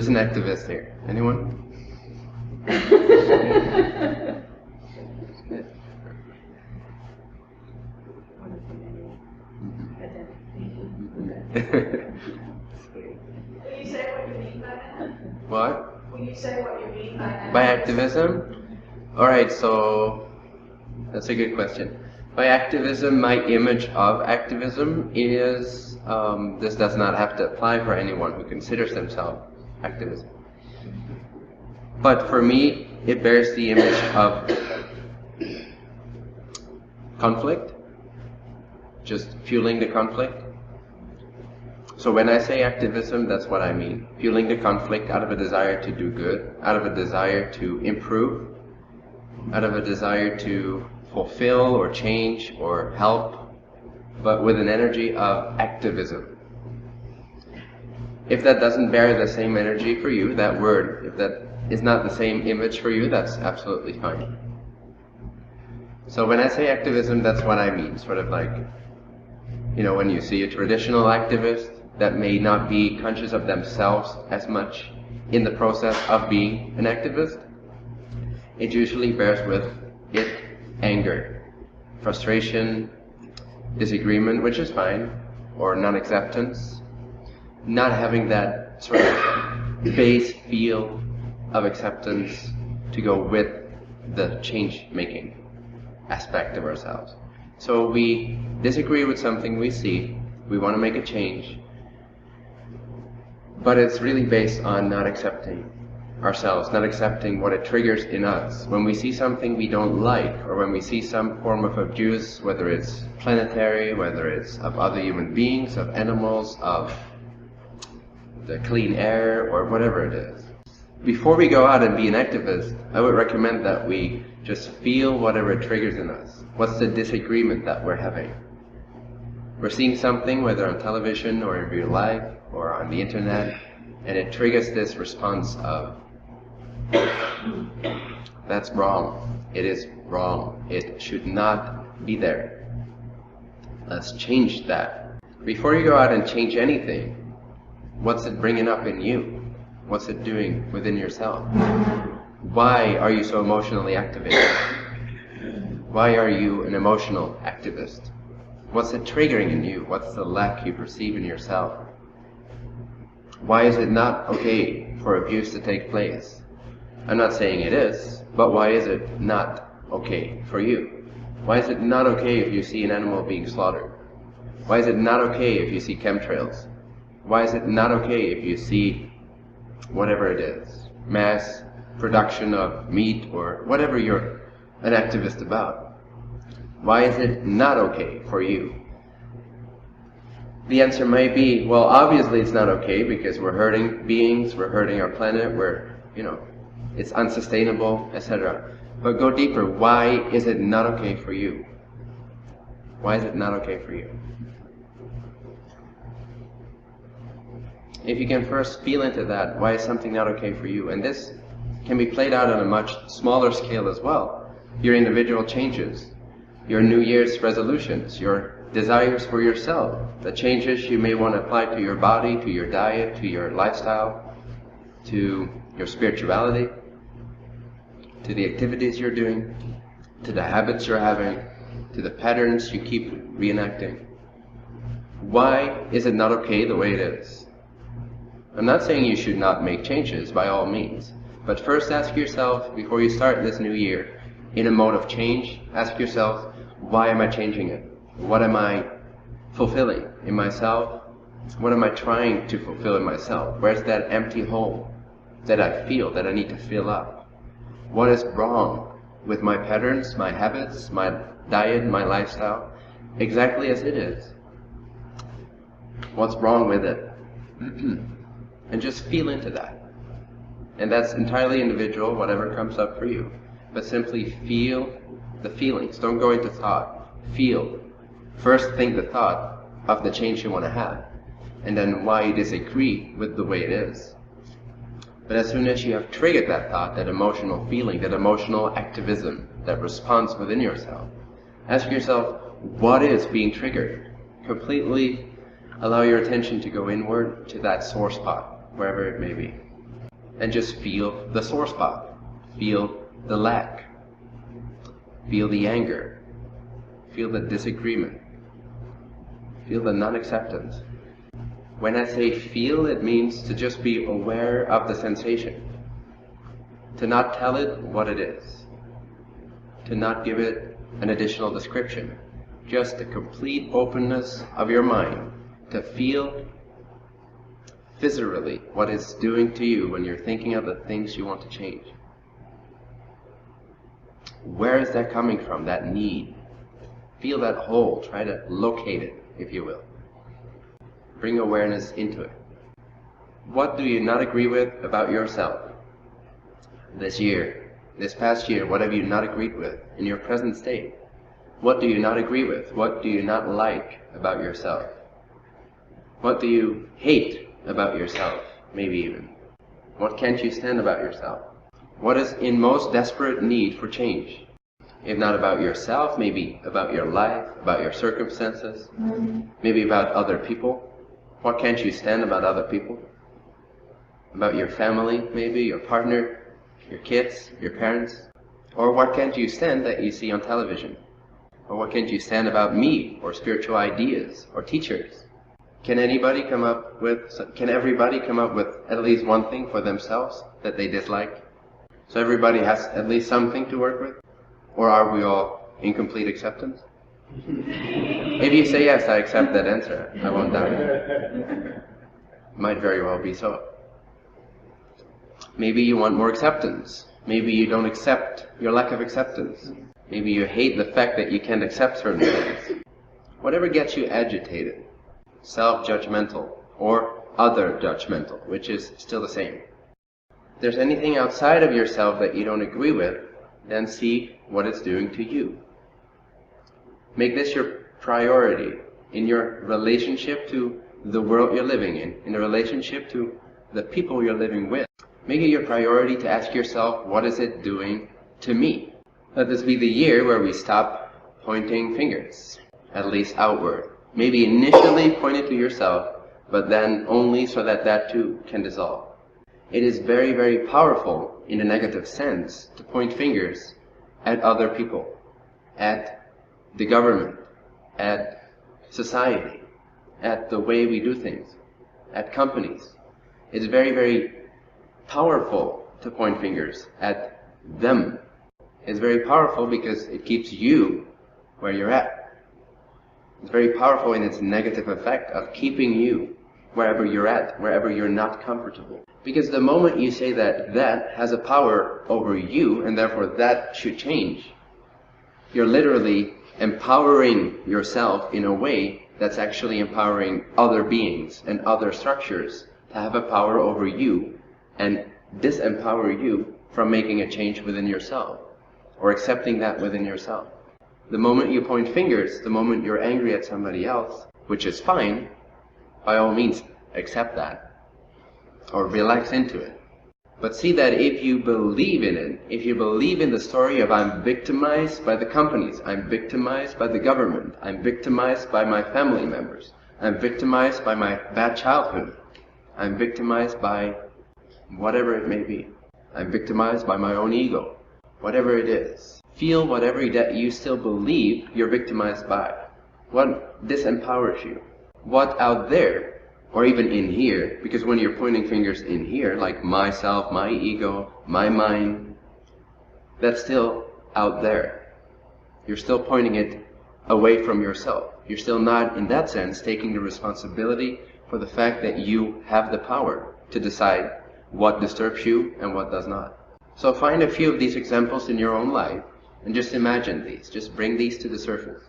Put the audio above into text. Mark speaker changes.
Speaker 1: Who's an activist here? Anyone?
Speaker 2: Will you say what you mean by that?
Speaker 1: What?
Speaker 2: Will you say what you mean by that?
Speaker 1: By activism? Alright, so that's a good question. By activism, my image of activism is, this does not have to apply for anyone who considers themselves activism. But for me, it bears the image of conflict, just fueling the conflict. So when I say activism, that's what I mean. Fueling the conflict out of a desire to do good, out of a desire to improve, out of a desire to fulfill or change or help, but with an energy of activism. If that doesn't bear the same energy for you, that word, if that is not the same image for you, that's absolutely fine. So when I say activism, that's what I mean. Sort of like, you know, when you see a traditional activist that may not be conscious of themselves as much in the process of being an activist, it usually bears with it anger, frustration, disagreement, which is fine, or non-acceptance, not having that sort of base feel of acceptance to go with the change-making aspect of ourselves. So we disagree with something we see, we want to make a change, but it's really based on not accepting ourselves, not accepting what it triggers in us. When we see something we don't like, or when we see some form of abuse, whether it's planetary, whether it's of other human beings, of animals, of the clean air, or whatever it is, before we go out and be an activist, I would recommend that we just feel whatever it triggers in us. What's the disagreement that we're having? We're seeing something, whether on television or in real life or on the internet, and it triggers this response of, that's wrong. It is wrong. It should not be there. Let's change that. Before you go out and change anything, what's it bringing up in you? What's it doing within yourself? Why are you so emotionally activated? Why are you an emotional activist? What's it triggering in you? What's the lack you perceive in yourself? Why is it not okay for abuse to take place? I'm not saying it is, but why is it not okay for you? Why is it not okay if you see an animal being slaughtered? Why is it not okay if you see chemtrails? Why is it not okay if you see whatever it is, mass production of meat or whatever you're an activist about? Why is it not okay for you? The answer might be, well, obviously it's not okay because we're hurting beings, we're hurting our planet, it's unsustainable, etc. But go deeper. Why is it not okay for you? Why is it not okay for you? If you can first feel into that, why is something not okay for you? And this can be played out on a much smaller scale as well. Your individual changes, your New Year's resolutions, your desires for yourself, the changes you may want to apply to your body, to your diet, to your lifestyle, to your spirituality, to the activities you're doing, to the habits you're having, to the patterns you keep reenacting. Why is it not okay the way it is? I'm not saying you should not make changes, by all means, but first ask yourself, before you start this new year, in a mode of change, ask yourself, why am I changing it? What am I fulfilling in myself? What am I trying to fulfill in myself? Where's that empty hole that I feel that I need to fill up? What is wrong with my patterns, my habits, my diet, my lifestyle, exactly as it is? What's wrong with it? And just feel into that. And that's entirely individual, whatever comes up for you. But simply feel the feelings. Don't go into thought. Feel. First think the thought of the change you want to have, and then why you disagree with the way it is. But as soon as you have triggered that thought, that emotional feeling, that emotional activism, that response within yourself, ask yourself, what is being triggered? Completely allow your attention to go inward to that sore spot, wherever it may be. and just feel the sore spot, feel the lack, feel the anger, feel the disagreement, feel the non-acceptance. When I say feel, it means to just be aware of the sensation, to not tell it what it is, to not give it an additional description, just a complete openness of your mind to feel viscerally what it's doing to you when you're thinking of the things you want to change. Where is that coming from, that need? Feel that hole, try to locate it, if you will. Bring awareness into it. What do you not agree with about yourself? This year, this past year, what have you not agreed with in your present state? What do you not agree with? What do you not like about yourself? What do you hate about yourself, maybe even? What can't you stand about yourself? What is in most desperate need for change? If not about yourself, maybe about your life, about your circumstances, maybe about other people. What can't you stand about other people? About your family, maybe, your partner, your kids, your parents? Or what can't you stand that you see on television? Or what can't you stand about me, or spiritual ideas, or teachers? Can everybody come up with at least one thing for themselves that they dislike? So everybody has at least something to work with? Or are we all in complete acceptance? If you say yes, I accept that answer. I won't doubt it. Might very well be so. Maybe you want more acceptance. Maybe you don't accept your lack of acceptance. Maybe you hate the fact that you can't accept certain things. Whatever gets you agitated, self-judgmental or other judgmental, which is still the same. If there's anything outside of yourself that you don't agree with, then see what it's doing to you. Make this your priority in your relationship to the world you're living in the relationship to the people you're living with. Make it your priority to ask yourself, what is it doing to me? Let this be the year where we stop pointing fingers, at least outward. Maybe initially point it to yourself, but then only so that that too can dissolve. It is very, very powerful in a negative sense to point fingers at other people, at the government, at society, at the way we do things, at companies. It's very, very powerful to point fingers at them. It's very powerful because it keeps you where you're at. It's very powerful in its negative effect of keeping you wherever you're at, wherever you're not comfortable. Because the moment you say that that has a power over you and therefore that should change, you're literally empowering yourself in a way that's actually empowering other beings and other structures to have a power over you and disempower you from making a change within yourself or accepting that within yourself. The moment you point fingers, the moment you're angry at somebody else, which is fine, by all means accept that or relax into it. But see that if you believe in it, if you believe in the story of I'm victimized by the companies, I'm victimized by the government, I'm victimized by my family members, I'm victimized by my bad childhood, I'm victimized by whatever it may be, I'm victimized by my own ego, whatever it is. Feel whatever that you still believe you're victimized by. What disempowers you? What out there, or even in here, because when you're pointing fingers in here, like myself, my ego, my mind, that's still out there. You're still pointing it away from yourself. You're still not, in that sense, taking the responsibility for the fact that you have the power to decide what disturbs you and what does not. So find a few of these examples in your own life and just imagine these. Just bring these to the surface.